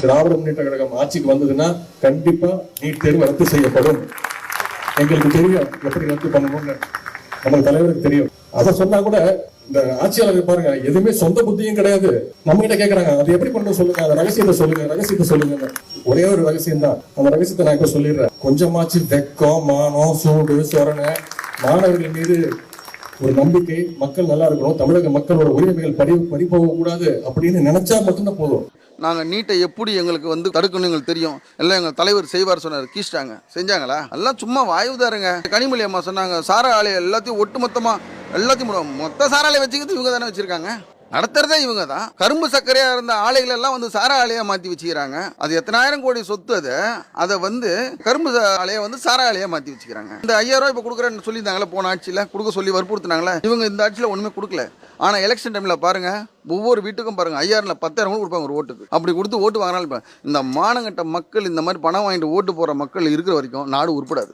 திராவிட முன்னேற்ற கழகம் ஆட்சிக்கு வந்ததுன்னா கண்டிப்பா நீட் தேர்வு ரத்து செய்யப்படும். எங்களுக்கு தெரியும் எப்படி ரத்து பண்ணணும்னு, நம்ம தலைவருக்கு தெரியும். அதை சொன்னா கூட இந்த ஆட்சியாளர்கள் பாருங்க, எதுவுமே சொந்த புத்தியும் கிடையாது. நம்ம கிட்ட கேட்கறாங்க, அது எப்படி பண்ணணும் சொல்லுங்க, அந்த ரகசியத்தை சொல்லுங்க, ரகசியத்தை சொல்லுங்க. ஒரே ஒரு ரகசியம் தான், அந்த ரகசியத்தை நான் இப்ப சொல்லிடுறேன். கொஞ்சமாச்சு வெக்கம், மானம், சூடு, சொரணை, மாணவர்கள் மீது ஒரு நம்பிக்கை, மக்கள் நல்லா இருக்கணும், தமிழக மக்களோட உரிமைகள் பறிபோக கூடாது அப்படின்னு நினைச்சா மட்டும்தான் போதும். நாங்கள் நீட்டை எப்படி எங்களுக்கு தடுக்கணும் எங்களுக்கு தெரியும். எல்லாம் எங்கள் தலைவர் செய்வார் சொன்னார், கீழ்ச்சிட்டாங்க. செஞ்சாங்களா? எல்லாம் சும்மா வாயுதாருங்க. கனிமொழி அம்மா சொன்னாங்க, சார ஆலையை எல்லாத்தையும் ஒட்டுமொத்தமாக எல்லாத்தையும் மொத்த சார ஆலையை வச்சுக்கிறது இவங்க தானே வச்சிருக்காங்க. நடத்துறதே இவங்க தான். கரும்பு சர்க்கரையா இருந்த ஆலைகள் எல்லாம் சார ஆலையா மாற்றி வச்சுக்கிறாங்க. அது எத்தனாயிரம் கோடி சொத்து. அதை கரும்பு ஆலையை சார ஆலையா மாற்றி வச்சுக்கிறாங்க. இந்த 5000 ரூபாய் இப்போ கொடுக்குறேன்னு சொல்லியிருந்தாங்களே, போன ஆட்சியில் கொடுக்க சொல்லி வற்புறுத்தினாங்களே. இவங்க இந்த ஆட்சியில் ஒன்றுமே கொடுக்கல. ஆனால் எலெக்ஷன் டைமில் பாருங்க, ஒவ்வொரு வீட்டுக்கும் பாருங்க 5000 10,000 கூட கொடுப்பாங்க ஒரு ஓட்டுக்கு. அப்படி கொடுத்து ஓட்டு வாங்கினாலும் இந்த மானங்கட்ட மக்கள், இந்த மாதிரி பணம் வாங்கிட்டு ஓட்டு போகிற மக்கள் இருக்கிற வரைக்கும் நாடு உருப்படாது.